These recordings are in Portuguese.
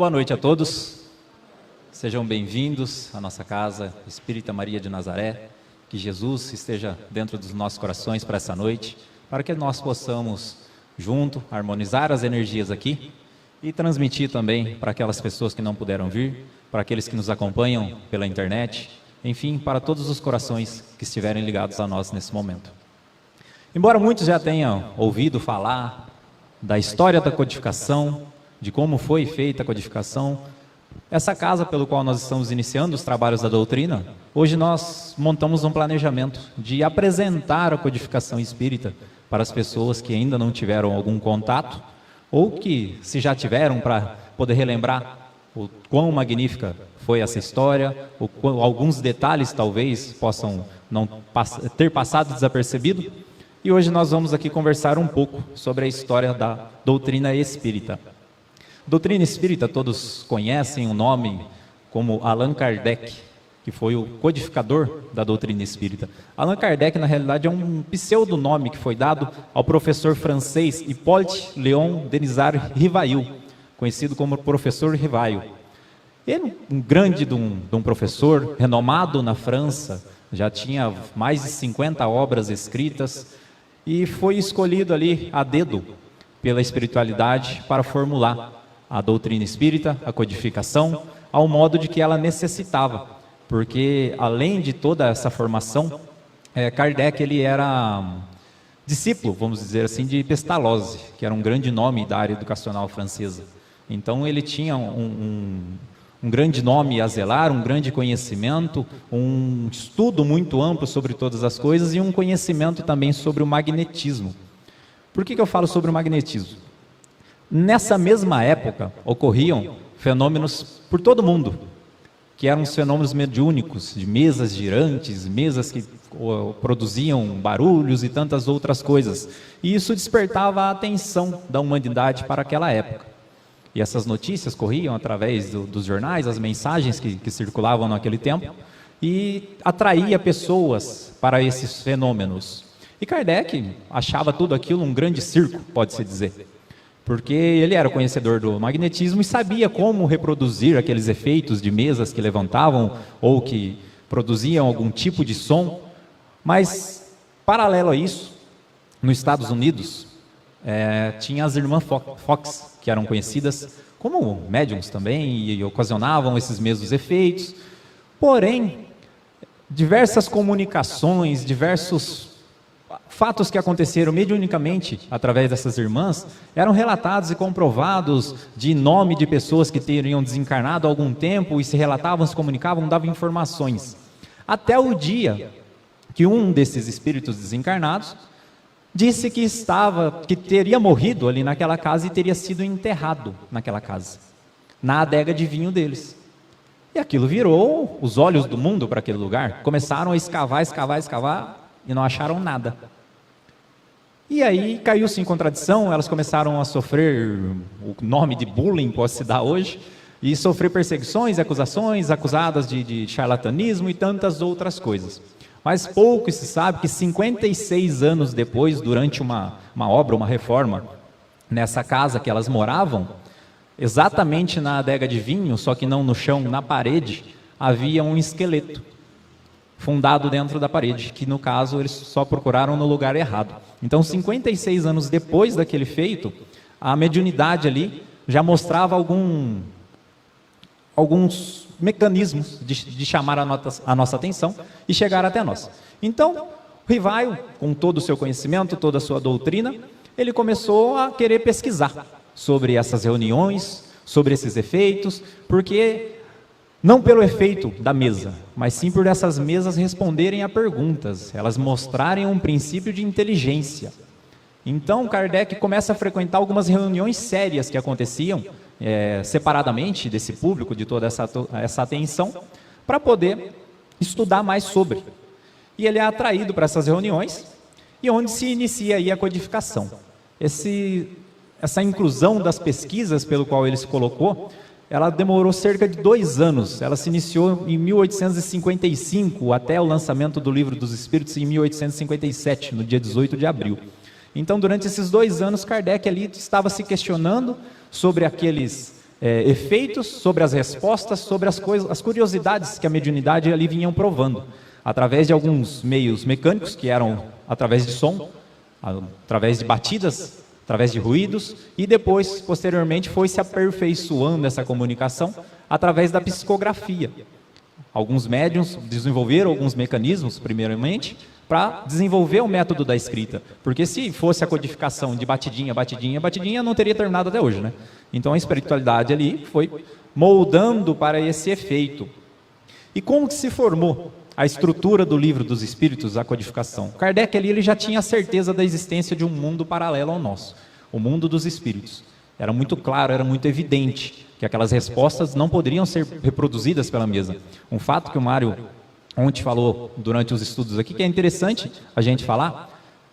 boa noite a todos. Sejam bem-vindos à nossa casa Espírita Maria de Nazaré. Que Jesus esteja dentro dos nossos corações para essa noite, para que nós possamos, junto, harmonizar as energias aqui e transmitir também para aquelas pessoas que não puderam vir, para aqueles que nos acompanham pela internet, enfim, para todos os corações que estiverem ligados a nós nesse momento. Embora muitos já tenham ouvido falar da história da codificação, de como foi feita a codificação, essa casa pelo qual nós estamos iniciando os trabalhos da doutrina, hoje nós montamos um planejamento de apresentar a codificação espírita para as pessoas que ainda não tiveram algum contato, ou que, se já tiveram, para poder relembrar o quão magnífica foi essa história, alguns detalhes talvez possam não ter passado desapercebido. E hoje nós vamos aqui conversar um pouco sobre a história da doutrina espírita. Doutrina espírita, todos conhecem o nome como Allan Kardec, que foi o codificador da doutrina espírita. Allan Kardec, na realidade, é um pseudonome que foi dado ao professor francês Hippolyte Léon Denisard Rivail, conhecido como professor Rivail. Ele, um grande de um professor, renomado na França, já tinha mais de 50 obras escritas, e foi escolhido ali a dedo pela espiritualidade para formular a doutrina espírita, a codificação, ao modo de que ela necessitava, porque além de toda essa formação, Kardec ele era discípulo, vamos dizer assim, de Pestalozzi, que era um grande nome da área educacional francesa. Então ele tinha um grande nome a zelar, um grande conhecimento, um estudo muito amplo sobre todas as coisas e um conhecimento também sobre o magnetismo. Por que eu falo sobre o magnetismo? Nessa mesma época, ocorriam fenômenos por todo mundo, que eram os fenômenos mediúnicos, de mesas girantes, mesas que produziam barulhos e tantas outras coisas. E isso despertava a atenção da humanidade para aquela época. E essas notícias corriam através dos jornais, as mensagens que circulavam naquele tempo, e atraía pessoas para esses fenômenos. E Kardec achava tudo aquilo um grande circo, pode-se dizer. Porque ele era conhecedor do magnetismo e sabia como reproduzir aqueles efeitos de mesas que levantavam ou que produziam algum tipo de som. Mas, paralelo a isso, nos Estados Unidos, tinha as irmãs Fox, que eram conhecidas como médiums também e ocasionavam esses mesmos efeitos. Porém, diversas comunicações, diversos fatos que aconteceram mediunicamente através dessas irmãs eram relatados e comprovados de nome de pessoas que teriam desencarnado há algum tempo e se relatavam, se comunicavam, davam informações. Até o dia que um desses espíritos desencarnados disse que teria morrido ali naquela casa e teria sido enterrado naquela casa, na adega de vinho deles. E aquilo virou os olhos do mundo para aquele lugar. Começaram a escavar e não acharam nada. E aí caiu-se em contradição, elas começaram a sofrer o nome de bullying, pode-se dar hoje, e sofrer perseguições, acusações, acusadas de charlatanismo e tantas outras coisas. Mas pouco se sabe que 56 anos depois, durante uma obra, uma reforma, nessa casa que elas moravam, exatamente na adega de vinho, só que não no chão, na parede, havia um esqueleto fundado dentro da parede, que no caso eles só procuraram no lugar errado. Então 56 anos depois daquele feito, a mediunidade ali já mostrava alguns mecanismos de chamar a nossa atenção e chegar até nós. Então, Rivail, com todo o seu conhecimento, toda a sua doutrina, ele começou a querer pesquisar sobre essas reuniões, sobre esses efeitos, porque não pelo efeito da mesa, mas sim por essas mesas responderem a perguntas, elas mostrarem um princípio de inteligência. Então Kardec começa a frequentar algumas reuniões sérias que aconteciam separadamente desse público, de toda essa atenção, para poder estudar mais sobre. E ele é atraído para essas reuniões, e onde se inicia aí a codificação. Essa inclusão das pesquisas pelo qual ele se colocou, ela demorou cerca de 2 anos. Ela se iniciou em 1855, até o lançamento do Livro dos Espíritos em 1857, no dia 18 de abril. Então, durante esses 2 anos, Kardec ali estava se questionando sobre aqueles efeitos, sobre as respostas, sobre as curiosidades que a mediunidade ali vinham provando, através de alguns meios mecânicos, que eram através de som, através de batidas, através de ruídos, e depois, posteriormente, foi se aperfeiçoando essa comunicação através da psicografia. Alguns médiuns desenvolveram alguns mecanismos, primeiramente, para desenvolver o método da escrita. Porque se fosse a codificação de batidinha, batidinha, batidinha, não teria terminado até hoje, né? Então a espiritualidade ali foi moldando para esse efeito. E como que se formou a estrutura do Livro dos Espíritos, a codificação? Kardec ali ele já tinha a certeza da existência de um mundo paralelo ao nosso, o mundo dos espíritos. Era muito claro, era muito evidente que aquelas respostas não poderiam ser reproduzidas pela mesa. Um fato que o Mário ontem falou durante os estudos aqui, que é interessante a gente falar,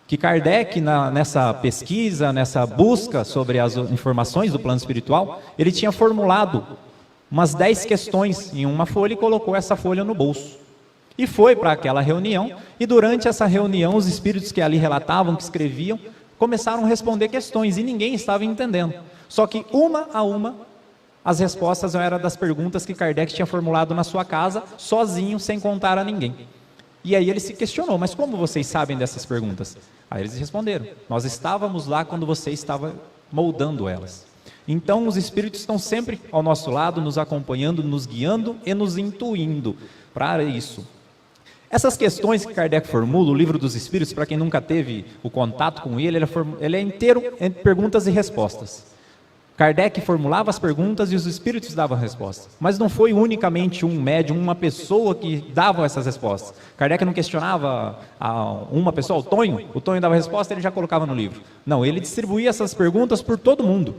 que Kardec, nessa pesquisa, nessa busca sobre as informações do plano espiritual, ele tinha formulado umas 10 questões em uma folha e colocou essa folha no bolso. E foi para aquela reunião, e durante essa reunião, os espíritos que ali relatavam, que escreviam, começaram a responder questões, e ninguém estava entendendo. Só que, uma a uma, as respostas eram das perguntas que Kardec tinha formulado na sua casa, sozinho, sem contar a ninguém. E aí ele se questionou, mas como vocês sabem dessas perguntas? Aí eles responderam, nós estávamos lá quando você estava moldando elas. Então os espíritos estão sempre ao nosso lado, nos acompanhando, nos guiando e nos intuindo para isso. Essas questões que Kardec formula, o Livro dos Espíritos, para quem nunca teve o contato com ele é inteiro em perguntas e respostas. Kardec formulava as perguntas e os espíritos davam a resposta. Mas não foi unicamente um médium, uma pessoa que dava essas respostas. Kardec não questionava uma pessoa, o Tonho dava a resposta e ele já colocava no livro. Não, ele distribuía essas perguntas por todo mundo.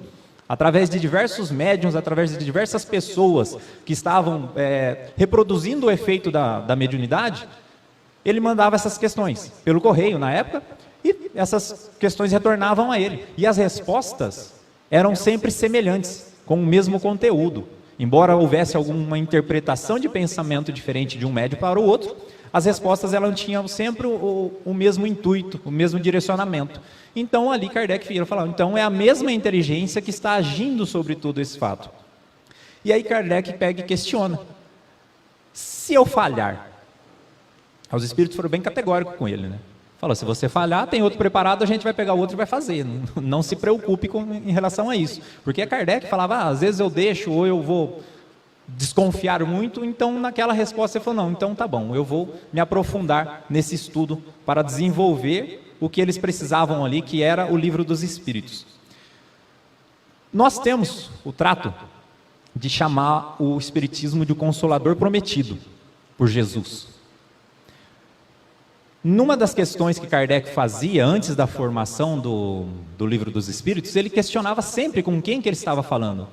Através de diversos médiuns, através de diversas pessoas que estavam reproduzindo o efeito da mediunidade, ele mandava essas questões pelo correio na época, e essas questões retornavam a ele. E as respostas eram sempre semelhantes, com o mesmo conteúdo. Embora houvesse alguma interpretação de pensamento diferente de um médium para o outro, as respostas elas tinham sempre o mesmo intuito, o mesmo direcionamento. Então ali Kardec vira falar, então é a mesma inteligência que está agindo sobre todo esse fato. E aí Kardec pega e questiona, se eu falhar? Os espíritos foram bem categóricos com ele, né? Falou, se você falhar, tem outro preparado, a gente vai pegar o outro e vai fazer. Não se preocupe em relação a isso. Porque Kardec falava, às vezes eu deixo ou eu vou desconfiar muito, então naquela resposta ele falou, não, então tá bom, eu vou me aprofundar nesse estudo para desenvolver o que eles precisavam ali, que era o Livro dos Espíritos. Nós temos o trato de chamar o Espiritismo de o Consolador Prometido por Jesus. Numa das questões que Kardec fazia antes da formação do Livro dos Espíritos, ele questionava sempre com quem que ele estava falando.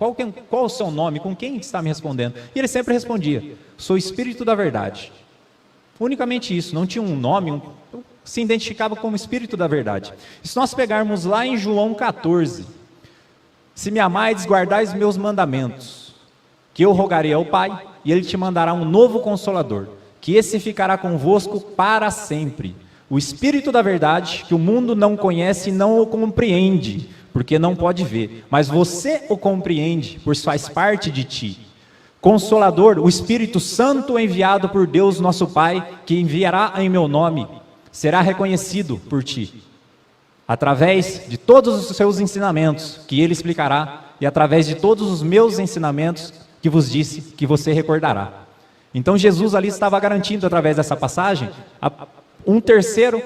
Qual o seu nome? Com quem está me respondendo? E ele sempre respondia, sou Espírito da Verdade. Unicamente isso, não tinha um nome, se identificava como Espírito da Verdade. E se nós pegarmos lá em João 14, se me amais, guardais meus mandamentos, que eu rogarei ao Pai, e Ele te mandará um novo Consolador, que esse ficará convosco para sempre. O Espírito da Verdade, que o mundo não conhece e não o compreende, porque não pode ver, mas você o compreende, pois faz parte de ti. Consolador, o Espírito Santo enviado por Deus nosso Pai, que enviará em meu nome, será reconhecido por ti, através de todos os seus ensinamentos, que ele explicará, e através de todos os meus ensinamentos, que vos disse, que você recordará. Então Jesus ali estava garantindo, através dessa passagem, um terceiro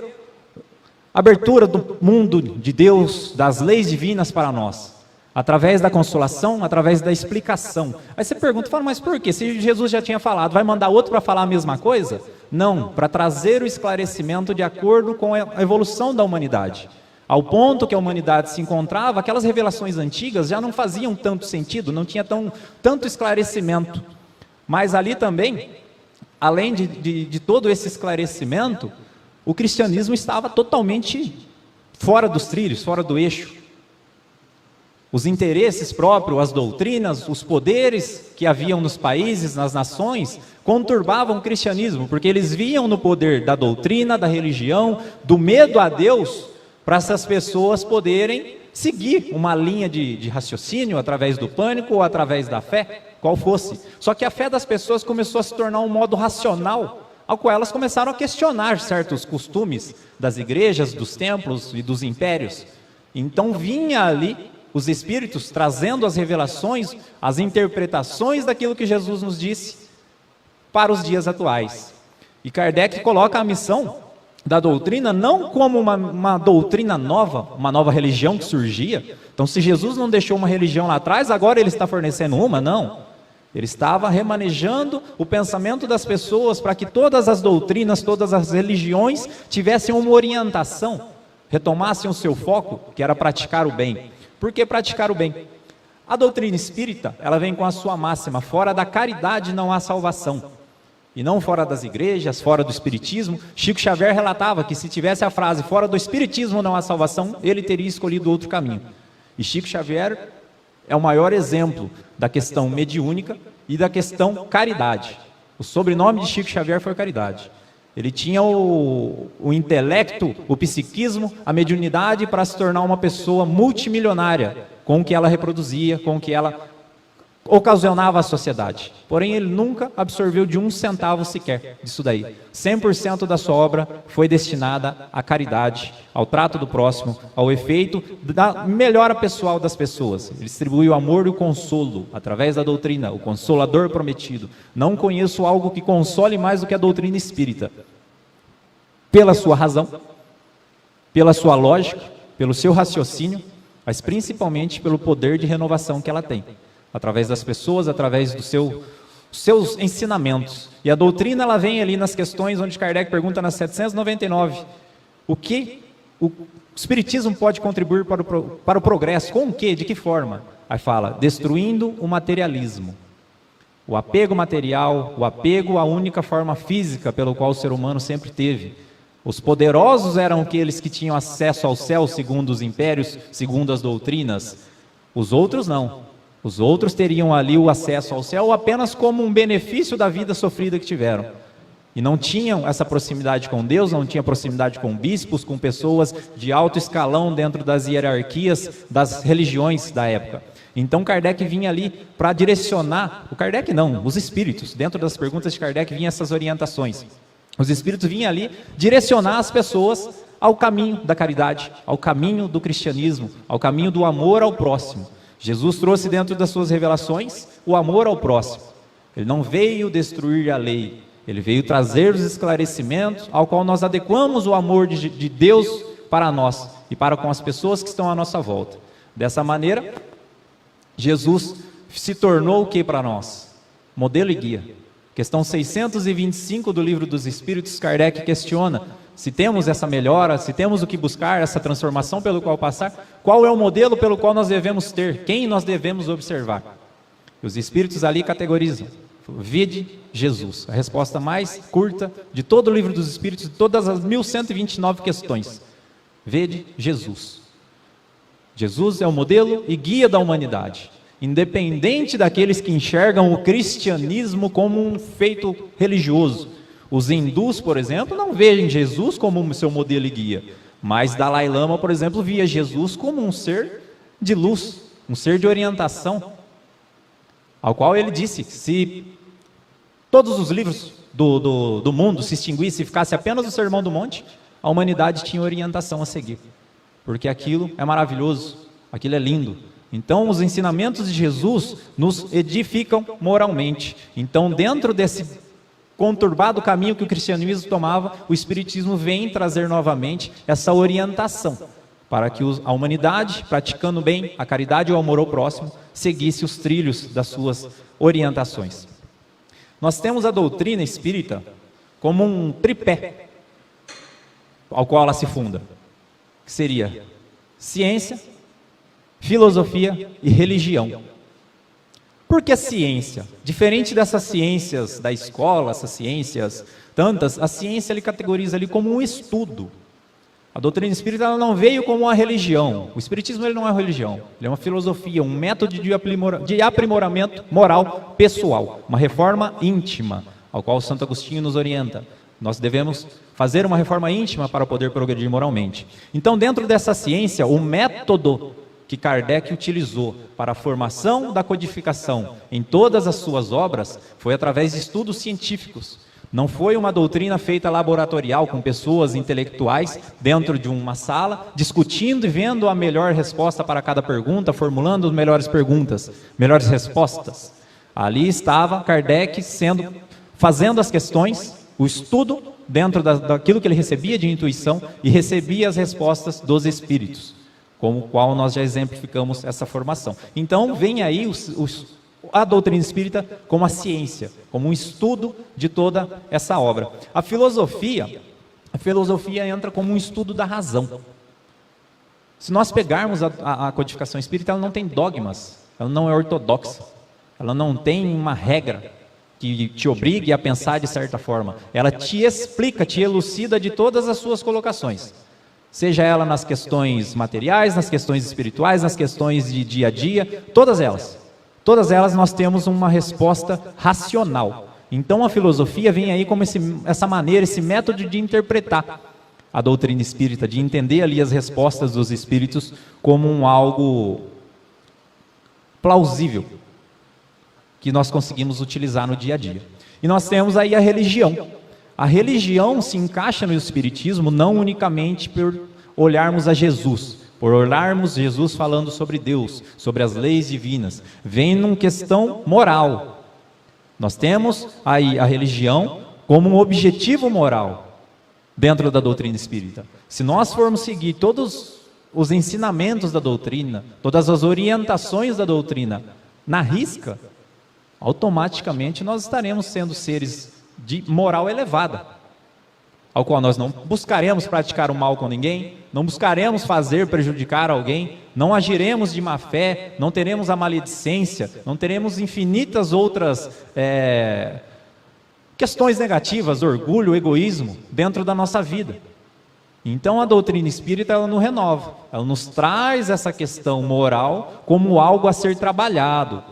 abertura do mundo de Deus, das leis divinas para nós, através da consolação, através da explicação. Aí você pergunta, fala, mas por quê? Se Jesus já tinha falado, vai mandar outro para falar a mesma coisa? Não, para trazer o esclarecimento de acordo com a evolução da humanidade. Ao ponto que a humanidade se encontrava, aquelas revelações antigas já não faziam tanto sentido, não tinha tanto esclarecimento. Mas ali também, além de todo esse esclarecimento, o cristianismo estava totalmente fora dos trilhos, fora do eixo. Os interesses próprios, as doutrinas, os poderes que haviam nos países, nas nações, conturbavam o cristianismo, porque eles viam no poder da doutrina, da religião, do medo a Deus, para essas pessoas poderem seguir uma linha de raciocínio através do pânico ou através da fé, qual fosse. Só que a fé das pessoas começou a se tornar um modo racional, ao qual elas começaram a questionar certos costumes das igrejas, dos templos e dos impérios. Então vinha ali os espíritos trazendo as revelações, as interpretações daquilo que Jesus nos disse para os dias atuais. E Kardec coloca a missão da doutrina não como uma doutrina nova, uma nova religião que surgia. Então, se Jesus não deixou uma religião lá atrás, agora ele está fornecendo uma? Não. Ele estava remanejando o pensamento das pessoas para que todas as doutrinas, todas as religiões tivessem uma orientação, retomassem o seu foco, que era praticar o bem. Por que praticar o bem? A doutrina espírita, ela vem com a sua máxima: fora da caridade não há salvação. E não fora das igrejas, fora do espiritismo. Chico Xavier relatava que se tivesse a frase fora do espiritismo não há salvação, ele teria escolhido outro caminho. E Chico Xavier é o maior exemplo da questão mediúnica e da questão caridade. O sobrenome de Chico Xavier foi caridade. Ele tinha o intelecto, o psiquismo, a mediunidade para se tornar uma pessoa multimilionária, com o que ela reproduzia, com o que ela ocasionava à sociedade. Porém, ele nunca absorveu de um centavo sequer disso daí. 100% da sua obra foi destinada à caridade, ao trato do próximo, ao efeito da melhora pessoal das pessoas. Ele distribuiu o amor e o consolo através da doutrina, o consolador prometido. Não conheço algo que console mais do que a doutrina espírita. Pela sua razão, pela sua lógica, pelo seu raciocínio, mas principalmente pelo poder de renovação que ela tem. Através das pessoas, através dos seus ensinamentos. E a doutrina, ela vem ali nas questões onde Kardec pergunta nas 799, o que o espiritismo pode contribuir para o progresso? Com o quê? De que forma? Aí fala, destruindo o materialismo. O apego material, o apego à única forma física pelo qual o ser humano sempre teve. Os poderosos eram aqueles que tinham acesso ao céu, segundo os impérios, segundo as doutrinas. Os outros não. Os outros teriam ali o acesso ao céu apenas como um benefício da vida sofrida que tiveram. E não tinham essa proximidade com Deus, não tinham proximidade com bispos, com pessoas de alto escalão dentro das hierarquias das religiões da época. Então Kardec vinha ali para direcionar, o Kardec não, os espíritos, dentro das perguntas de Kardec vinham essas orientações. Os espíritos vinham ali direcionar as pessoas ao caminho da caridade, ao caminho do cristianismo, ao caminho do amor ao próximo. Jesus trouxe dentro das suas revelações o amor ao próximo. Ele não veio destruir a lei, ele veio trazer os esclarecimentos ao qual nós adequamos o amor de Deus para nós e para com as pessoas que estão à nossa volta. Dessa maneira, Jesus se tornou o que para nós? Modelo e guia. Questão 625 do Livro dos Espíritos, Kardec questiona se temos essa melhora, se temos o que buscar, essa transformação pelo qual passar, qual é o modelo pelo qual nós devemos ter, quem nós devemos observar. E os Espíritos ali categorizam, vede Jesus, a resposta mais curta de todo o Livro dos Espíritos, de todas as 1129 questões. Vede Jesus. Jesus é o modelo e guia da humanidade, independente daqueles que enxergam o cristianismo como um feito religioso. Os hindus, por exemplo, não veem Jesus como seu modelo e guia, mas Dalai Lama, por exemplo, via Jesus como um ser de luz, um ser de orientação, ao qual ele disse, se todos os livros do mundo se extinguissem e ficasse apenas o Sermão do Monte, a humanidade tinha orientação a seguir, porque aquilo é maravilhoso, aquilo é lindo. Então, os ensinamentos de Jesus nos edificam moralmente. Então, dentro desse conturbado caminho que o cristianismo tomava, o espiritismo vem trazer novamente essa orientação para que a humanidade, praticando bem a caridade e o amor ao próximo, seguisse os trilhos das suas orientações. Nós temos a doutrina espírita como um tripé ao qual ela se funda, que seria ciência, filosofia e religião. Por que ciência? Diferente dessas ciências da escola, essas ciências tantas, a ciência ele categoriza ali como um estudo. A doutrina espírita ela não veio como uma religião. O espiritismo ele não é uma religião, ele é uma filosofia, um método de aprimoramento moral pessoal, uma reforma íntima, ao qual Santo Agostinho nos orienta. Nós devemos fazer uma reforma íntima para poder progredir moralmente. Então, dentro dessa ciência, o método que Kardec utilizou para a formação da codificação em todas as suas obras foi através de estudos científicos. Não foi uma doutrina feita laboratorial com pessoas intelectuais dentro de uma sala, discutindo e vendo a melhor resposta para cada pergunta, formulando as melhores perguntas, melhores respostas. Ali estava Kardec fazendo as questões, o estudo dentro daquilo que ele recebia de intuição e recebia as respostas dos espíritos, como o qual nós já exemplificamos essa formação. Então vem aí a doutrina espírita como a ciência, como um estudo de toda essa obra. A filosofia entra como um estudo da razão. Se nós pegarmos a codificação espírita, ela não tem dogmas, ela não é ortodoxa, ela não tem uma regra que te obrigue a pensar de certa forma. Ela te explica, te elucida de todas as suas colocações. Seja ela nas questões materiais, nas questões espirituais, nas questões de dia a dia, todas elas. Todas elas nós temos uma resposta racional. Então a filosofia vem aí como essa maneira, esse método de interpretar a doutrina espírita, de entender ali as respostas dos espíritos como algo plausível, que nós conseguimos utilizar no dia a dia. E nós temos aí a religião. A religião se encaixa no espiritismo não unicamente por olharmos a Jesus, por olharmos Jesus falando sobre Deus, sobre as leis divinas. Vem numa questão moral. Nós temos aí a religião como um objetivo moral dentro da doutrina espírita. Se nós formos seguir todos os ensinamentos da doutrina, todas as orientações da doutrina na risca, automaticamente nós estaremos sendo seres de moral elevada, ao qual nós não buscaremos praticar o mal com ninguém, não buscaremos prejudicar alguém, não agiremos de má fé, não teremos a maledicência, não teremos infinitas outras questões negativas, orgulho, egoísmo, dentro da nossa vida. Então a doutrina espírita, ela nos renova, ela nos traz essa questão moral como algo a ser trabalhado.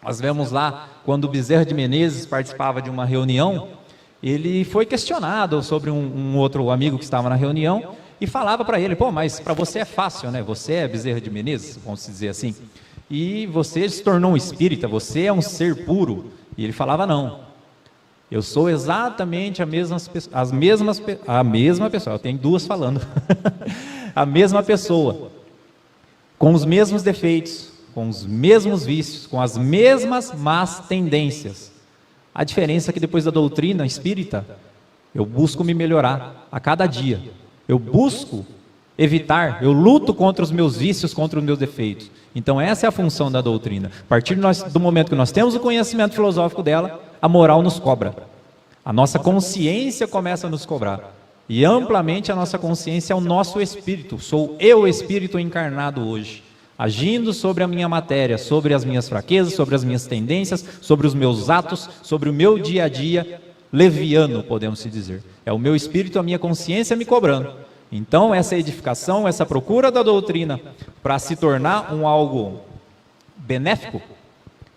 Nós vemos lá, quando o Bezerra de Menezes participava de uma reunião, ele foi questionado sobre um outro amigo que estava na reunião e falava para ele, pô, mas para você é fácil, né? Você é Bezerra de Menezes, vamos dizer assim, e você se tornou um espírita, você é um ser puro. E ele falava, não, eu sou exatamente a mesma pessoa, eu tenho duas falando, a mesma pessoa, com os mesmos defeitos, com os mesmos vícios, com as mesmas más tendências. A diferença é que depois da doutrina espírita, eu busco me melhorar a cada dia. Eu busco evitar, eu luto contra os meus vícios, contra os meus defeitos. Então essa é a função da doutrina. A partir do momento que nós temos o conhecimento filosófico dela, a moral nos cobra. A nossa consciência começa a nos cobrar. E amplamente a nossa consciência é o nosso espírito. Sou eu, espírito encarnado hoje, agindo sobre a minha matéria, sobre as minhas fraquezas, sobre as minhas tendências, sobre os meus atos, sobre o meu dia a dia leviano, podemos dizer. É o meu espírito, a minha consciência me cobrando. Então essa edificação, essa procura da doutrina para se tornar algo benéfico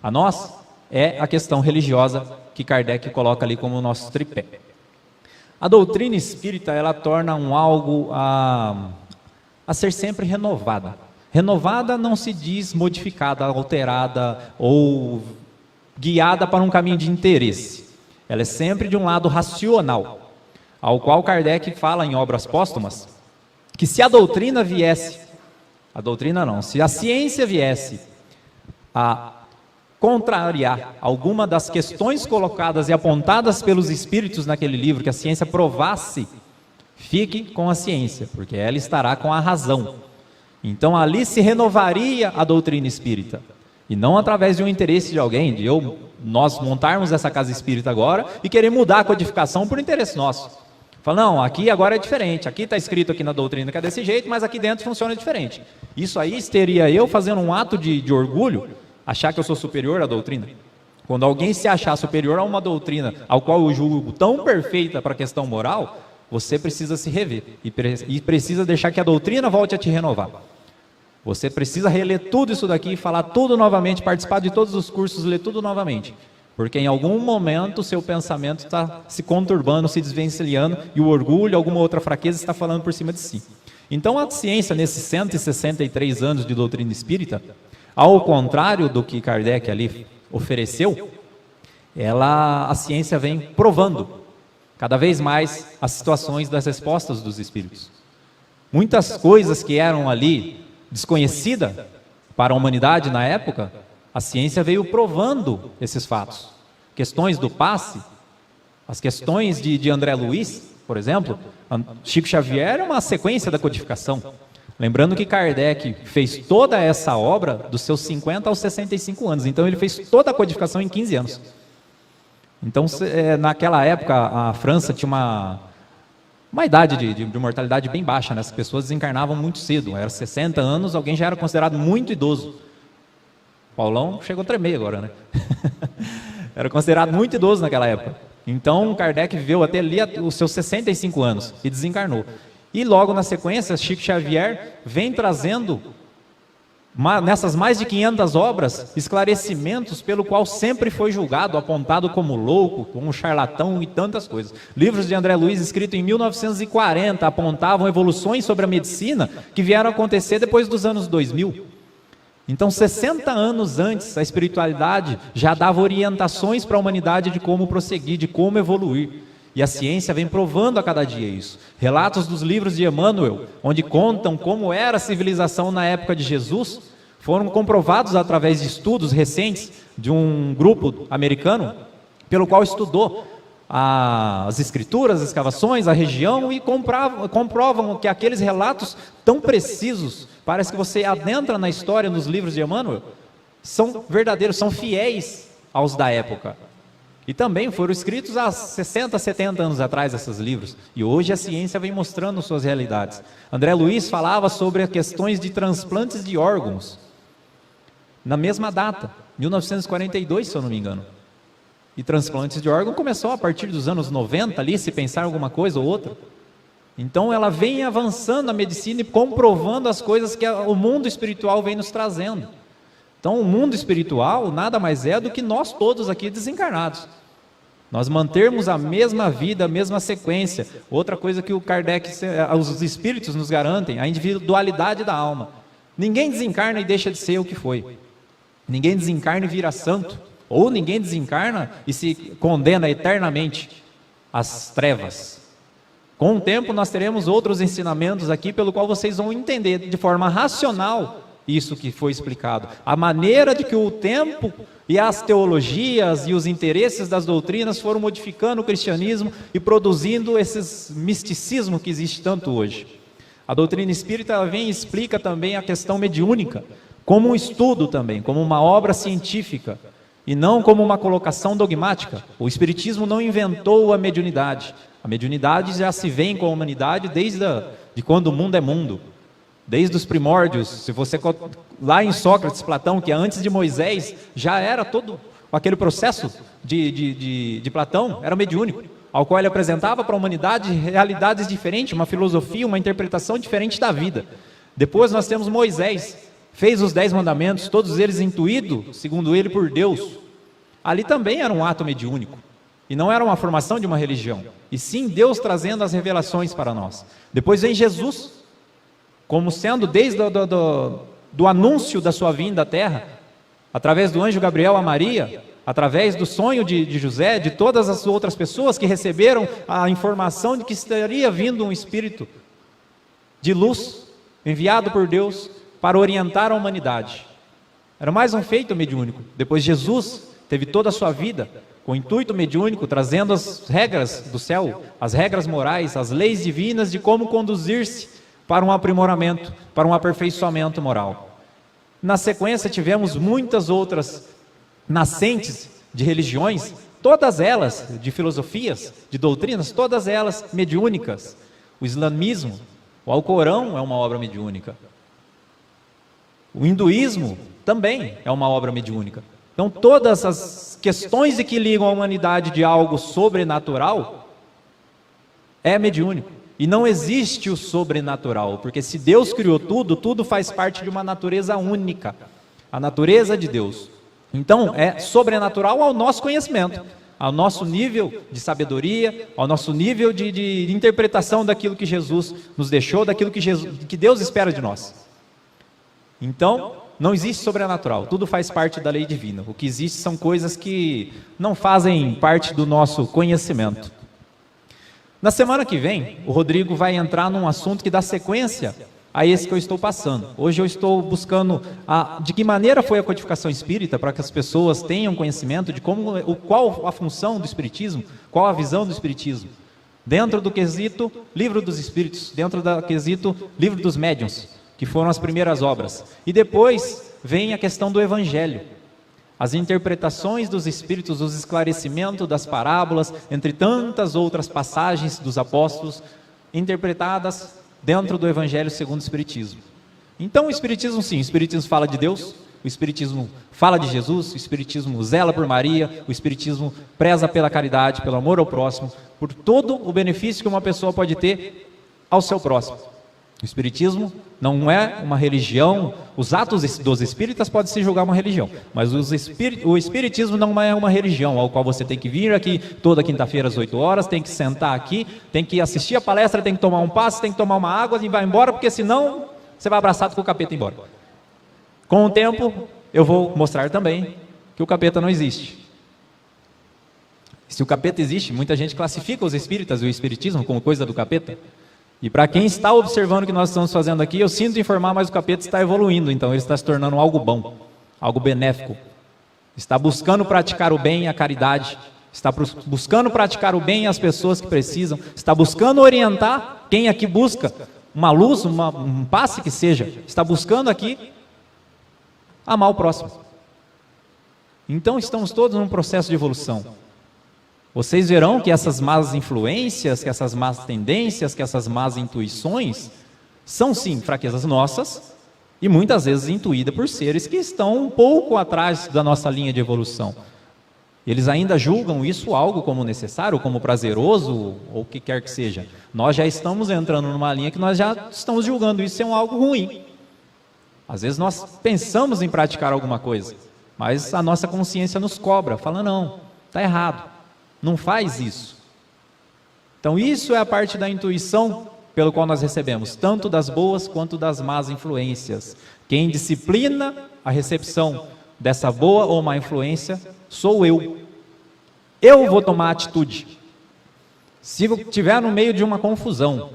a nós, é a questão religiosa que Kardec coloca ali como o nosso tripé. A doutrina espírita, ela torna algo a ser sempre renovada. Renovada não se diz modificada, alterada ou guiada para um caminho de interesse. Ela é sempre de um lado racional, ao qual Kardec fala em Obras Póstumas, que se a doutrina viesse, se a ciência viesse a contrariar alguma das questões colocadas e apontadas pelos espíritos naquele livro, que a ciência provasse, fique com a ciência, porque ela estará com a razão. Então ali se renovaria a doutrina espírita, e não através de um interesse de alguém, nós montarmos essa casa espírita agora e querer mudar a codificação por interesse nosso. Fala, não, aqui agora é diferente, aqui está escrito aqui na doutrina que é desse jeito, mas aqui dentro funciona diferente. Isso aí seria eu fazendo um ato de orgulho, achar que eu sou superior à doutrina. Quando alguém se achar superior a uma doutrina ao qual eu julgo tão perfeita para a questão moral, você precisa se rever e precisa deixar que a doutrina volte a te renovar. Você precisa reler tudo isso daqui, falar tudo novamente, participar de todos os cursos, ler tudo novamente. Porque em algum momento o seu pensamento está se conturbando, se desvencilhando, e o orgulho, alguma outra fraqueza está falando por cima de si. Então a ciência, nesses 163 anos de doutrina espírita, ao contrário do que Kardec ali ofereceu, a ciência vem provando cada vez mais as situações das respostas dos espíritos. Muitas coisas que eram ali desconhecidas para a humanidade na época, a ciência veio provando esses fatos. Questões do passe, as questões de André Luiz, por exemplo, Chico Xavier é uma sequência da codificação. Lembrando que Kardec fez toda essa obra dos seus 50 aos 65 anos, então ele fez toda a codificação em 15 anos. Então, naquela época, a França tinha uma idade de mortalidade bem baixa, né? As pessoas desencarnavam muito cedo, era 60 anos, alguém já era considerado muito idoso. Paulão chegou a tremer agora, né? Era considerado muito idoso naquela época. Então, Kardec viveu até ali os seus 65 anos e desencarnou. E logo na sequência, Chico Xavier vem trazendo, nessas mais de 500 obras, esclarecimentos pelo qual sempre foi julgado, apontado como louco, como charlatão e tantas coisas. Livros de André Luiz, escritos em 1940, apontavam evoluções sobre a medicina que vieram a acontecer depois dos anos 2000. Então, 60 anos antes, a espiritualidade já dava orientações para a humanidade de como prosseguir, de como evoluir. E a ciência vem provando a cada dia isso. Relatos dos livros de Emmanuel, onde contam como era a civilização na época de Jesus, foram comprovados através de estudos recentes de um grupo americano, pelo qual estudou as escrituras, as escavações, a região, e comprovam que aqueles relatos tão precisos, parece que você adentra na história nos livros de Emmanuel, são verdadeiros, são fiéis aos da época. E também foram escritos há 60, 70 anos atrás esses livros. E hoje a ciência vem mostrando suas realidades. André Luiz falava sobre as questões de transplantes de órgãos, na mesma data, 1942, se eu não me engano. E transplantes de órgão começou a partir dos anos 90 ali, se pensar alguma coisa ou outra. Então ela vem avançando na medicina e comprovando as coisas que o mundo espiritual vem nos trazendo. Então o mundo espiritual nada mais é do que nós todos aqui desencarnados. Nós mantermos a mesma vida, a mesma sequência. Outra coisa que o Kardec, os espíritos nos garantem, a individualidade da alma. Ninguém desencarna e deixa de ser o que foi. Ninguém desencarna e vira santo. Ou ninguém desencarna e se condena eternamente às trevas. Com o tempo nós teremos outros ensinamentos aqui, pelo qual vocês vão entender de forma racional isso que foi explicado. A maneira de que o tempo e as teologias e os interesses das doutrinas foram modificando o cristianismo e produzindo esses misticismo que existe tanto hoje. A doutrina espírita ela vem e explica também a questão mediúnica, como um estudo também, como uma obra científica, e não como uma colocação dogmática. O espiritismo não inventou a mediunidade. A mediunidade já se vem com a humanidade desde de quando o mundo é mundo. Desde os primórdios, se você lá em Sócrates, Platão, que antes de Moisés, já era todo aquele processo de Platão, era mediúnico, ao qual ele apresentava para a humanidade realidades diferentes, uma filosofia, uma interpretação diferente da vida. Depois nós temos Moisés, fez os 10 mandamentos, todos eles intuídos, segundo ele, por Deus. Ali também era um ato mediúnico, e não era uma formação de uma religião, e sim Deus trazendo as revelações para nós. Depois vem Jesus, como sendo desde do anúncio da sua vinda à terra, através do anjo Gabriel a Maria, através do sonho de José, de todas as outras pessoas que receberam a informação de que estaria vindo um espírito de luz, enviado por Deus para orientar a humanidade. Era mais um feito mediúnico. Depois Jesus teve toda a sua vida com o intuito mediúnico, trazendo as regras do céu, as regras morais, as leis divinas de como conduzir-se para um aprimoramento, para um aperfeiçoamento moral. Na sequência tivemos muitas outras nascentes de religiões, todas elas de filosofias, de doutrinas, todas elas mediúnicas. O islamismo, o Alcorão é uma obra mediúnica. O hinduísmo também é uma obra mediúnica. Então todas as questões que ligam a humanidade de algo sobrenatural é mediúnico. E não existe o sobrenatural, porque se Deus criou tudo, tudo faz parte de uma natureza única, a natureza de Deus. Então é sobrenatural ao nosso conhecimento. ao nosso nível de sabedoria, ao nosso nível de interpretação daquilo que Jesus nos deixou, daquilo que Deus espera de nós. Então, não existe sobrenatural, tudo faz parte da lei divina. O que existe são coisas que não fazem parte do nosso conhecimento. Na semana que vem, o Rodrigo vai entrar num assunto que dá sequência a esse que eu estou passando. Hoje eu estou buscando de que maneira foi a codificação espírita, para que as pessoas tenham conhecimento de qual a função do espiritismo, qual a visão do espiritismo, dentro do quesito Livro dos Espíritos, dentro do quesito Livro dos Médiuns, que foram as primeiras obras. E depois vem a questão do Evangelho, as interpretações dos Espíritos, os esclarecimentos das parábolas, entre tantas outras passagens dos apóstolos, interpretadas dentro do Evangelho segundo o Espiritismo. Então o Espiritismo sim, o Espiritismo fala de Deus, o Espiritismo fala de Jesus, o Espiritismo zela por Maria, o Espiritismo preza pela caridade, pelo amor ao próximo, por todo o benefício que uma pessoa pode ter ao seu próximo. O Espiritismo não é uma religião, os atos dos espíritas podem se julgar uma religião, mas o Espiritismo não é uma religião ao qual você tem que vir aqui toda quinta-feira às 8 horas, tem que sentar aqui, tem que assistir a palestra, tem que tomar um passe, tem que tomar uma água e vai embora, porque senão você vai abraçado com o capeta embora. Com o tempo, eu vou mostrar também que o capeta não existe. Se o capeta existe, muita gente classifica os espíritas e o Espiritismo como coisa do capeta. E para quem está observando o que nós estamos fazendo aqui, eu sinto informar, mas o capeta está evoluindo, então ele está se tornando algo bom, algo benéfico. Está buscando praticar o bem, a caridade, está buscando praticar o bem às pessoas que precisam, está buscando orientar quem aqui busca uma luz, um passe que seja, está buscando aqui amar o próximo. Então estamos todos num processo de evolução. Vocês verão que essas más influências, que essas más tendências, que essas más intuições são sim fraquezas nossas e muitas vezes intuídas por seres que estão um pouco atrás da nossa linha de evolução. Eles ainda julgam isso algo como necessário, como prazeroso ou o que quer que seja. Nós já estamos entrando numa linha que nós já estamos julgando isso ser algo ruim. Às vezes nós pensamos em praticar alguma coisa, mas a nossa consciência nos cobra, fala não, está errado. Não faz isso. Então isso é a parte da intuição pelo qual nós recebemos, tanto das boas quanto das más influências. Quem disciplina a recepção dessa boa ou má influência sou eu. Eu vou tomar atitude. Se eu estiver no meio de uma confusão,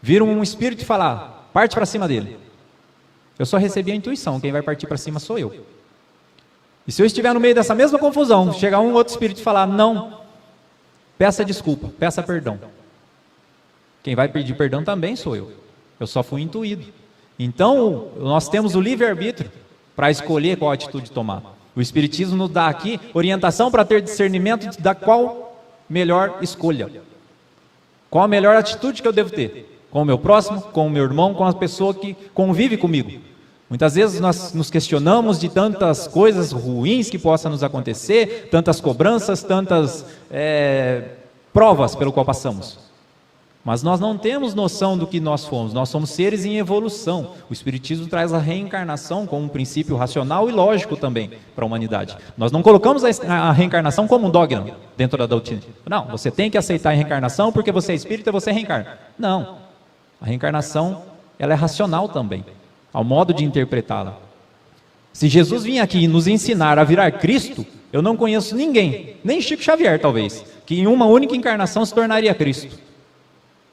vir um espírito e falar, parte para cima dele. Eu só recebi a intuição, quem vai partir para cima sou eu. E se eu estiver no meio dessa mesma confusão, chegar um outro espírito e falar, não, peça desculpa, peça perdão. Quem vai pedir perdão também sou eu. Eu só fui intuído. Então, nós temos o livre-arbítrio para escolher qual atitude tomar. O Espiritismo nos dá aqui orientação para ter discernimento da qual melhor escolha. Qual a melhor atitude que eu devo ter? Com o meu próximo, com o meu irmão, com a pessoa que convive comigo. Muitas vezes nós nos questionamos de tantas coisas ruins que possam nos acontecer, tantas cobranças, tantas provas pelo qual passamos. Mas nós não temos noção do que nós somos seres em evolução. O Espiritismo traz a reencarnação como um princípio racional e lógico também para a humanidade. Nós não colocamos a reencarnação como um dogma dentro da doutrina. Não, você tem que aceitar a reencarnação porque você é espírita e você reencarna. Não, a reencarnação ela é racional também, ao modo de interpretá-la. Se Jesus vinha aqui nos ensinar a virar Cristo, eu não conheço ninguém, nem Chico Xavier talvez, que em uma única encarnação se tornaria Cristo.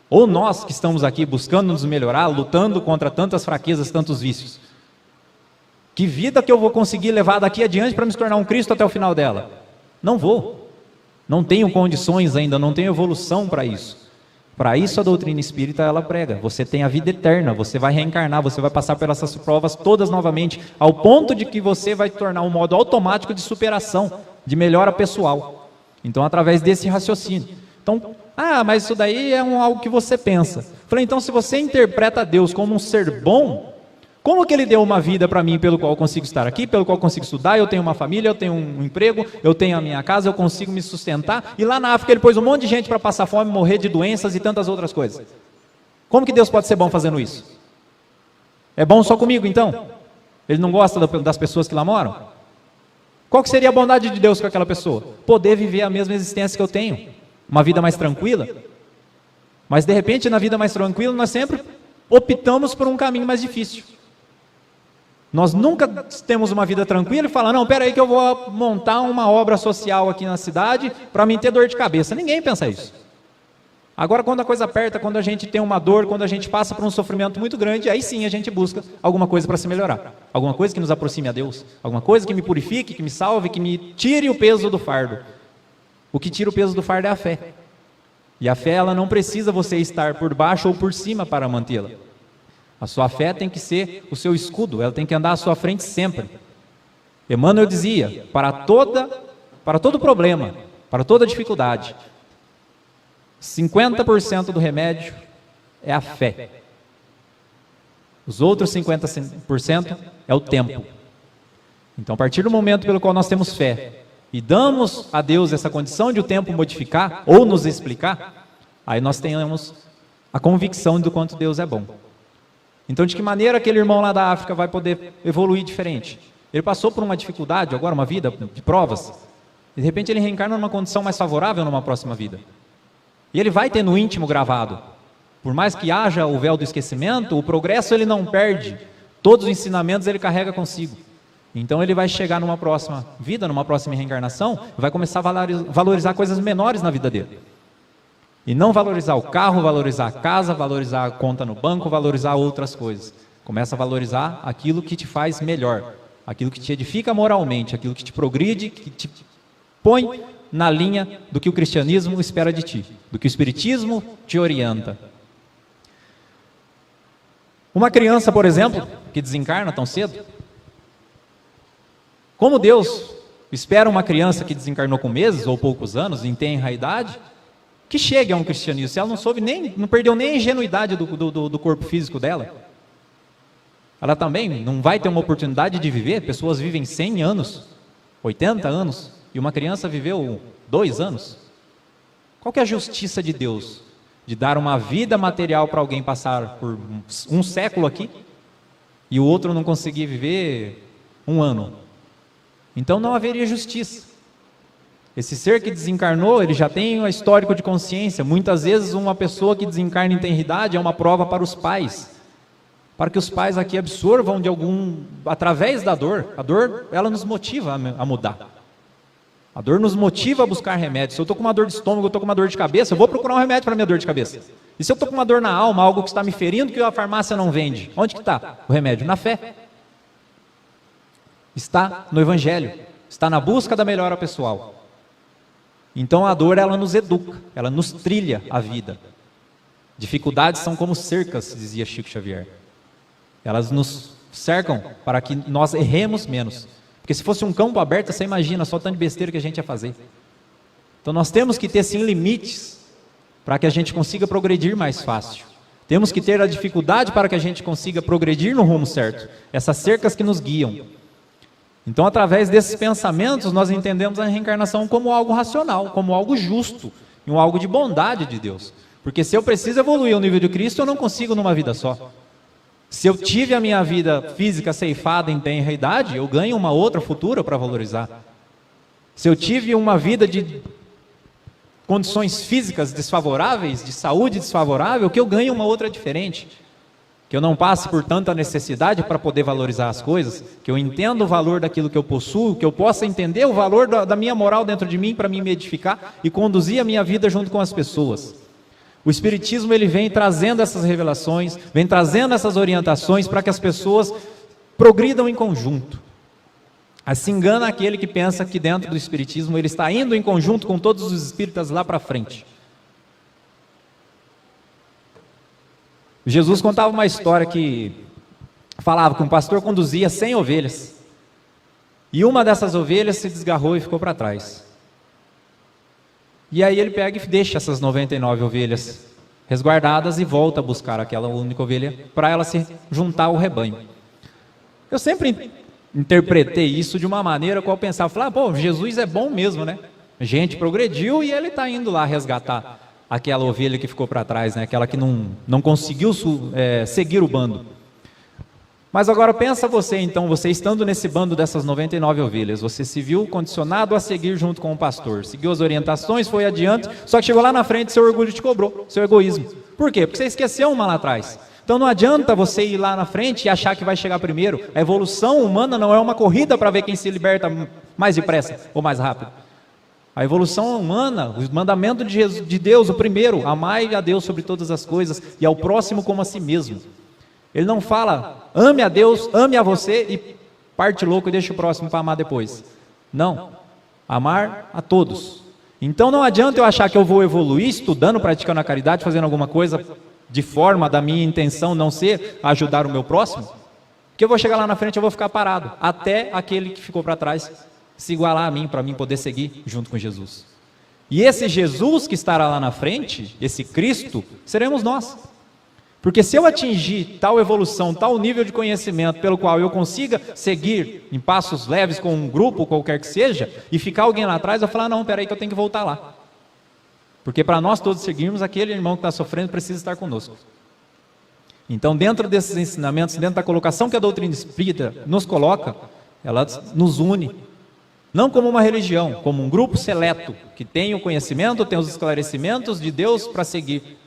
Ou nós que estamos aqui buscando nos melhorar, lutando contra tantas fraquezas, tantos vícios. Que vida que eu vou conseguir levar daqui adiante para me tornar um Cristo até o final dela? Não vou. Não tenho condições ainda, não tenho evolução para isso. Para isso a doutrina espírita ela prega, você tem a vida eterna, você vai reencarnar, você vai passar pelas essas provas todas novamente, ao ponto de que você vai tornar um modo automático de superação, de melhora pessoal. Então através desse raciocínio. Então, mas isso daí é algo que você pensa. Falei, então se você interpreta Deus como um ser bom, como que Ele deu uma vida para mim pelo qual eu consigo estar aqui, pelo qual eu consigo estudar, eu tenho uma família, eu tenho um emprego, eu tenho a minha casa, eu consigo me sustentar, e lá na África Ele pôs um monte de gente para passar fome, morrer de doenças e tantas outras coisas. Como que Deus pode ser bom fazendo isso? É bom só comigo então? Ele não gosta das pessoas que lá moram? Qual que seria a bondade de Deus com aquela pessoa? Poder viver a mesma existência que eu tenho, uma vida mais tranquila. Mas de repente, na vida mais tranquila, nós sempre optamos por um caminho mais difícil. Nós nunca temos uma vida tranquila e falamos, não, peraí que eu vou montar uma obra social aqui na cidade para mim ter dor de cabeça. Ninguém pensa isso. Agora, quando a coisa aperta, quando a gente tem uma dor, quando a gente passa por um sofrimento muito grande, aí sim a gente busca alguma coisa para se melhorar. Alguma coisa que nos aproxime a Deus. Alguma coisa que me purifique, que me salve, que me tire o peso do fardo. O que tira o peso do fardo é a fé. E a fé, ela não precisa você estar por baixo ou por cima para mantê-la. A sua fé tem que ser o seu escudo, ela tem que andar à sua frente sempre. Emmanuel dizia, para todo problema, para toda dificuldade, 50% do remédio é a fé. Os outros 50% é o tempo. Então, a partir do momento pelo qual nós temos fé, e damos a Deus essa condição de o tempo modificar, ou nos explicar, aí nós tenhamos a convicção do quanto Deus é bom. Então, de que maneira aquele irmão lá da África vai poder evoluir diferente? Ele passou por uma dificuldade, agora uma vida de provas, e de repente ele reencarna numa condição mais favorável numa próxima vida. E ele vai ter no íntimo gravado. Por mais que haja o véu do esquecimento, o progresso ele não perde. Todos os ensinamentos ele carrega consigo. Então ele vai chegar numa próxima vida, numa próxima reencarnação, vai começar a valorizar coisas menores na vida dele. E não valorizar o carro, valorizar a casa, valorizar a conta no banco, valorizar outras coisas. Começa a valorizar aquilo que te faz melhor, aquilo que te edifica moralmente, aquilo que te progride, que te põe na linha do que o cristianismo espera de ti, do que o espiritismo te orienta. Uma criança, por exemplo, que desencarna tão cedo, como Deus espera uma criança que desencarnou com meses ou poucos anos, em tenra idade, que chegue a um cristianismo, se ela não perdeu nem a ingenuidade do corpo físico dela, ela também não vai ter uma oportunidade de viver. Pessoas vivem 100 anos, 80 anos, e uma criança viveu 2 anos. Qual que é a justiça de Deus? De dar uma vida material para alguém passar por um século aqui, e o outro não conseguir viver 1 ano. Então não haveria justiça. Esse ser que desencarnou, ele já tem um histórico de consciência. Muitas vezes uma pessoa que desencarna em tenra idade é uma prova para os pais, para que os pais aqui absorvam através da dor. A dor, ela nos motiva a mudar. A dor nos motiva a buscar remédio. Se eu estou com uma dor de estômago, eu estou com uma dor de cabeça, eu vou procurar um remédio para a minha dor de cabeça. E se eu estou com uma dor na alma, algo que está me ferindo, que a farmácia não vende, onde que está o remédio? Na fé. Está no Evangelho, está na busca da melhora pessoal. Então a dor, ela nos educa, ela nos trilha a vida. Dificuldades são como cercas, dizia Chico Xavier. Elas nos cercam para que nós erremos menos. Porque se fosse um campo aberto, você imagina só tanto de besteira que a gente ia fazer. Então nós temos que ter sim limites para que a gente consiga progredir mais fácil. Temos que ter a dificuldade para que a gente consiga progredir no rumo certo. Essas cercas que nos guiam. Então, através desses pensamentos, nós entendemos a reencarnação como algo racional, como algo justo, e algo de bondade de Deus. Porque se eu preciso evoluir ao nível de Cristo, eu não consigo numa vida só. Se eu tive a minha vida física ceifada em tenra idade, eu ganho uma outra futura para valorizar. Se eu tive uma vida de condições físicas desfavoráveis, de saúde desfavorável, que eu ganho uma outra diferente. Que eu não passe por tanta necessidade para poder valorizar as coisas, que eu entenda o valor daquilo que eu possuo, que eu possa entender o valor da minha moral dentro de mim para me edificar e conduzir a minha vida junto com as pessoas. O Espiritismo, ele vem trazendo essas revelações, vem trazendo essas orientações para que as pessoas progridam em conjunto. Assim engana aquele que pensa que dentro do Espiritismo ele está indo em conjunto com todos os espíritas lá para frente. Jesus contava uma história que falava que um pastor conduzia 100 ovelhas. E uma dessas ovelhas se desgarrou e ficou para trás. E aí ele pega e deixa essas 99 ovelhas resguardadas e volta a buscar aquela única ovelha para ela se juntar ao rebanho. Eu sempre interpretei isso de uma maneira qual eu pensava, pô, Jesus é bom mesmo, né? A gente progrediu e ele está indo lá resgatar aquela ovelha que ficou para trás, né? Aquela que não conseguiu seguir o bando. Mas agora pensa você, então, você estando nesse bando dessas 99 ovelhas, você se viu condicionado a seguir junto com o pastor, seguiu as orientações, foi adiante, só que chegou lá na frente, seu orgulho te cobrou, seu egoísmo. Por quê? Porque você esqueceu uma lá atrás. Então não adianta você ir lá na frente e achar que vai chegar primeiro. A evolução humana não é uma corrida para ver quem se liberta mais depressa ou mais rápido. A evolução humana, o mandamento de Deus, o primeiro, amai a Deus sobre todas as coisas e ao próximo como a si mesmo. Ele não fala, ame a Deus, ame a você e parte louco e deixa o próximo para amar depois. Não, amar a todos. Então não adianta eu achar que eu vou evoluir estudando, praticando a caridade, fazendo alguma coisa de forma da minha intenção não ser ajudar o meu próximo, que eu vou chegar lá na frente e eu vou ficar parado, até aquele que ficou para trás se igualar a mim, para mim poder seguir junto com Jesus. E esse Jesus que estará lá na frente, esse Cristo, seremos nós. Porque se eu atingir tal evolução, tal nível de conhecimento pelo qual eu consiga seguir em passos leves com um grupo, qualquer que seja, e ficar alguém lá atrás, eu vou falar, não, peraí que eu tenho que voltar lá. Porque para nós todos seguirmos, aquele irmão que está sofrendo precisa estar conosco. Então, dentro desses ensinamentos, dentro da colocação que a doutrina espírita nos coloca, ela nos une. Não como uma religião, como um grupo seleto, que tem o conhecimento, tem os esclarecimentos de Deus para seguir.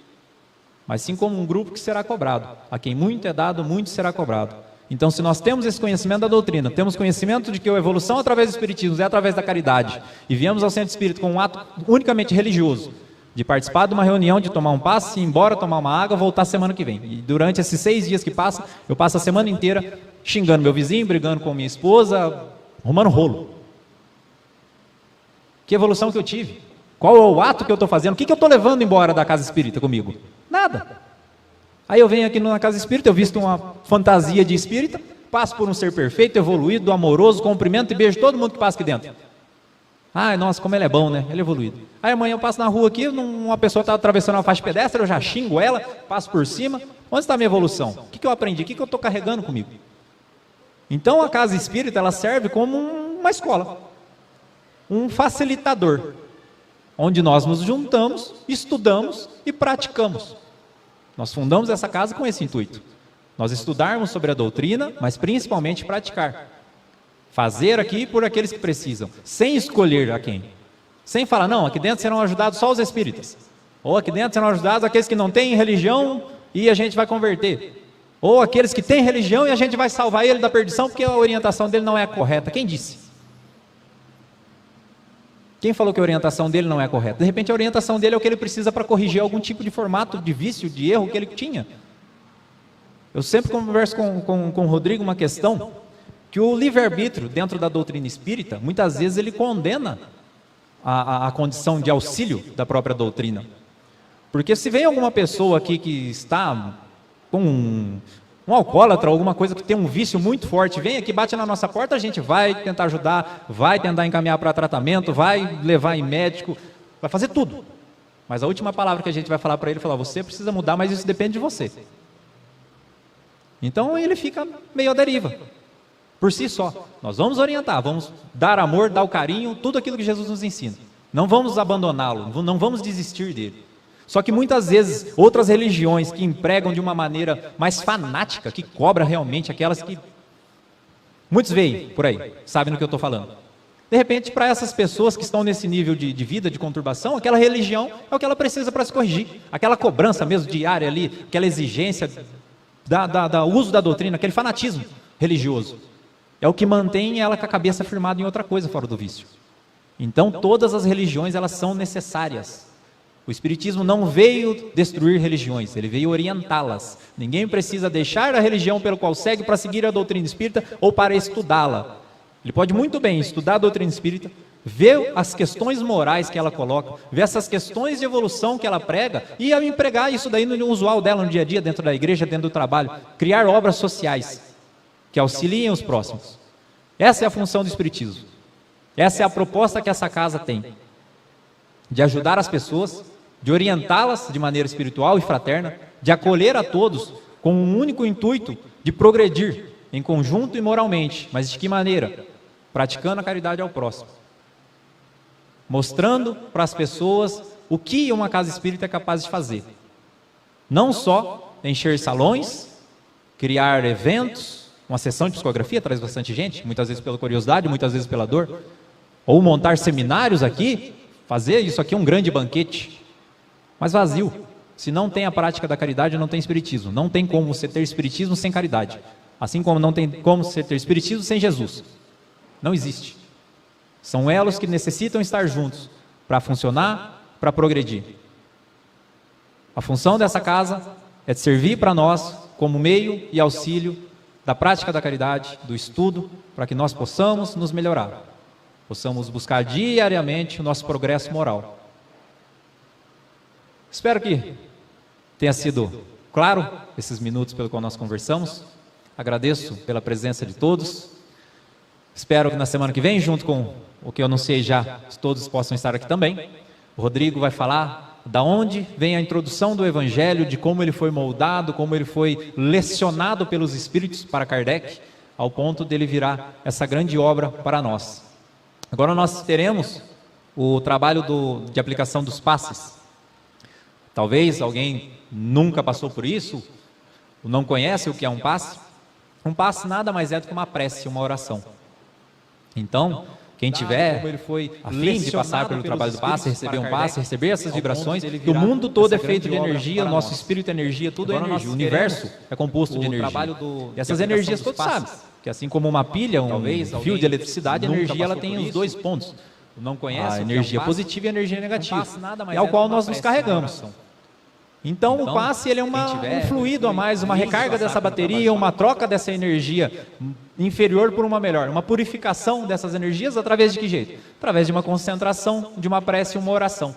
Mas sim como um grupo que será cobrado. A quem muito é dado, muito será cobrado. Então, se nós temos esse conhecimento da doutrina, temos conhecimento de que a evolução através do espiritismo é através da caridade, e viemos ao centro espírita com um ato unicamente religioso, de participar de uma reunião, de tomar um passe, ir embora, tomar uma água, voltar semana que vem. E durante esses 6 dias que passam, eu passo a semana inteira xingando meu vizinho, brigando com minha esposa, arrumando rolo. Que evolução que eu tive? Qual é o ato que eu estou fazendo? O que eu estou levando embora da casa espírita comigo? Nada. Aí eu venho aqui na casa espírita, eu visto uma fantasia de espírita, passo por um ser perfeito, evoluído, amoroso, cumprimento e beijo todo mundo que passa aqui dentro. Ai, nossa, como ele é bom, né? Ele é evoluído. Aí amanhã eu passo na rua aqui, uma pessoa está atravessando uma faixa de pedestre, eu já xingo ela, passo por cima. Onde está a minha evolução? O que eu aprendi? O que eu estou carregando comigo? Então a casa espírita, ela serve como uma escola, um facilitador, onde nós nos juntamos, estudamos e praticamos. Nós fundamos essa casa com esse intuito. Nós estudarmos sobre a doutrina, mas principalmente praticar. Fazer aqui por aqueles que precisam, sem escolher a quem. Sem falar, não, aqui dentro serão ajudados só os espíritas. Ou aqui dentro serão ajudados aqueles que não têm religião e a gente vai converter. Ou aqueles que têm religião e a gente vai salvar ele da perdição porque a orientação dele não é correta. Quem disse? Quem falou que a orientação dele não é correta? De repente a orientação dele é o que ele precisa para corrigir algum tipo de formato de vício, de erro que ele tinha. Eu sempre converso com o Rodrigo uma questão, que o livre-arbítrio dentro da doutrina espírita, muitas vezes ele condena a condição de auxílio da própria doutrina. Porque se vem alguma pessoa aqui que está com um alcoólatra, alguma coisa que tem um vício muito forte, vem aqui, bate na nossa porta, a gente vai tentar ajudar, vai tentar encaminhar para tratamento, vai levar em médico, vai fazer tudo. Mas a última palavra que a gente vai falar para ele, falar, você precisa mudar, mas isso depende de você. Então ele fica meio à deriva, por si só. Nós vamos orientar, vamos dar amor, dar o carinho, tudo aquilo que Jesus nos ensina. Não vamos abandoná-lo, não vamos desistir dele. Só que muitas vezes, outras religiões que empregam de uma maneira mais fanática, que cobra realmente aquelas que... Muitos veem por aí, sabem do que eu estou falando. De repente, para essas pessoas que estão nesse nível de vida, de conturbação, aquela religião é o que ela precisa para se corrigir. Aquela cobrança mesmo diária ali, aquela exigência da uso da doutrina, aquele fanatismo religioso. É o que mantém ela com a cabeça firmada em outra coisa fora do vício. Então, todas as religiões, elas são necessárias. O Espiritismo não veio destruir religiões, ele veio orientá-las. Ninguém precisa deixar a religião pelo qual segue para seguir a doutrina espírita ou para estudá-la. Ele pode muito bem estudar a doutrina espírita, ver as questões morais que ela coloca, ver essas questões de evolução que ela prega e empregar isso daí no usual dela, no dia a dia, dentro da igreja, dentro do trabalho. Criar obras sociais que auxiliem os próximos. Essa é a função do Espiritismo. Essa é a proposta que essa casa tem. De ajudar as pessoas, de orientá-las de maneira espiritual e fraterna, de acolher a todos com um único intuito de progredir em conjunto e moralmente. Mas de que maneira? Praticando a caridade ao próximo. Mostrando para as pessoas o que uma casa espírita é capaz de fazer. Não só encher salões, criar eventos, Uma sessão de psicografia traz bastante gente, muitas vezes pela curiosidade, muitas vezes pela dor. Ou montar seminários aqui, fazer isso aqui um grande banquete, mas vazio. Se não tem a prática da caridade, não tem espiritismo. Não tem como você ter espiritismo sem caridade. Assim como não tem como você ter espiritismo sem Jesus. Não existe. São elos que necessitam estar juntos para funcionar, para progredir. A função dessa casa é de servir para nós como meio e auxílio da prática da caridade, do estudo, para que nós possamos nos melhorar. Possamos buscar diariamente o nosso progresso moral. Espero que tenha sido claro esses minutos pelo qual nós conversamos. Agradeço pela presença de todos. Espero que na semana que vem, junto com o que eu anunciei já, todos possam estar aqui também. O Rodrigo vai falar da onde vem a introdução do Evangelho, de como ele foi moldado, como ele foi lecionado pelos Espíritos para Kardec, ao ponto dele virar essa grande obra para nós. Agora nós teremos o trabalho de aplicação dos passes. Talvez alguém nunca passou por isso, não conhece o que é um passe. Um passe nada mais é do que uma prece, uma oração. Então, quem tiver a fim de passar pelo trabalho do passe, receber um passe, receber essas vibrações, que o mundo todo é feito de energia, o nosso espírito é energia, tudo é energia, o universo é composto de energia. E essas energias todos sabem, que assim como uma pilha, um fio de eletricidade, a energia ela tem os dois pontos. Não conhece a energia positiva e a energia negativa, e ao qual nós nos carregamos. Então, o passe ele é um fluido a mais, uma recarga dessa bateria, uma troca dessa energia inferior por uma melhor, uma purificação dessas energias através de que jeito? Através de uma concentração, de uma prece e uma oração.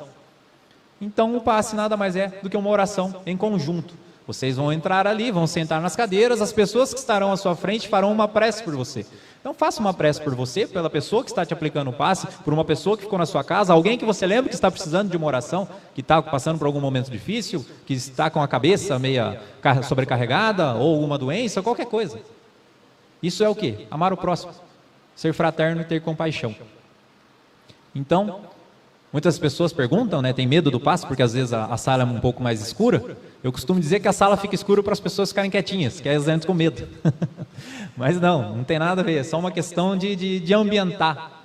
Então, o passe nada mais é do que uma oração em conjunto. Vocês vão entrar ali, vão sentar nas cadeiras, as pessoas que estarão à sua frente farão uma prece por você. Então faça uma prece por você, pela pessoa que está te aplicando o passe, por uma pessoa que ficou na sua casa, alguém que você lembra que está precisando de uma oração, que está passando por algum momento difícil, que está com a cabeça meia sobrecarregada, ou alguma doença, qualquer coisa. Isso é o quê? Amar o próximo, ser fraterno e ter compaixão. Então, muitas pessoas perguntam, né, tem medo do passe, porque às vezes a sala é um pouco mais escura. Eu costumo dizer que a sala fica escura para as pessoas ficarem quietinhas, que elas entram com medo. Mas não tem nada a ver, é só uma questão de ambientar.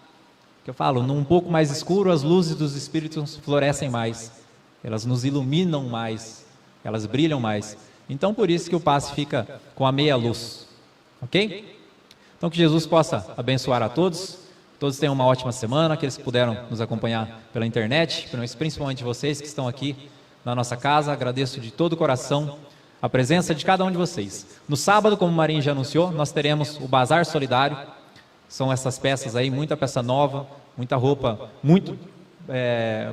Que eu falo, num pouco mais escuro, as luzes dos Espíritos florescem mais, elas nos iluminam mais, elas brilham mais. Então, por isso que o passe fica com a meia luz. Ok? Então, que Jesus possa abençoar a todos. Todos tenham uma ótima semana, aqueles que puderam nos acompanhar pela internet, principalmente vocês que estão aqui na nossa casa. Agradeço de todo o coração a presença de cada um de vocês. No sábado, como o Marinho já anunciou, nós teremos o Bazar Solidário. São essas peças aí, muita peça nova, muita roupa muito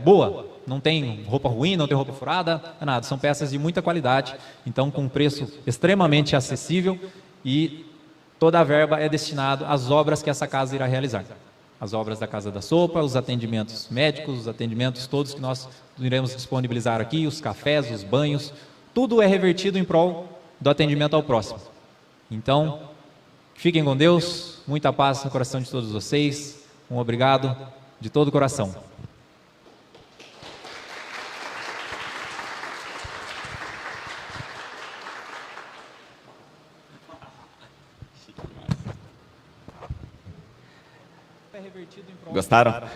boa. Não tem roupa ruim, não tem roupa furada, nada. São peças de muita qualidade, então com um preço extremamente acessível, e toda a verba é destinada às obras que essa casa irá realizar. As obras da Casa da Sopa, os atendimentos médicos, os atendimentos todos que nós iremos disponibilizar aqui, os cafés, os banhos, tudo é revertido em prol do atendimento ao próximo. Então, fiquem com Deus, muita paz no coração de todos vocês, um obrigado de todo o coração. Gostaram?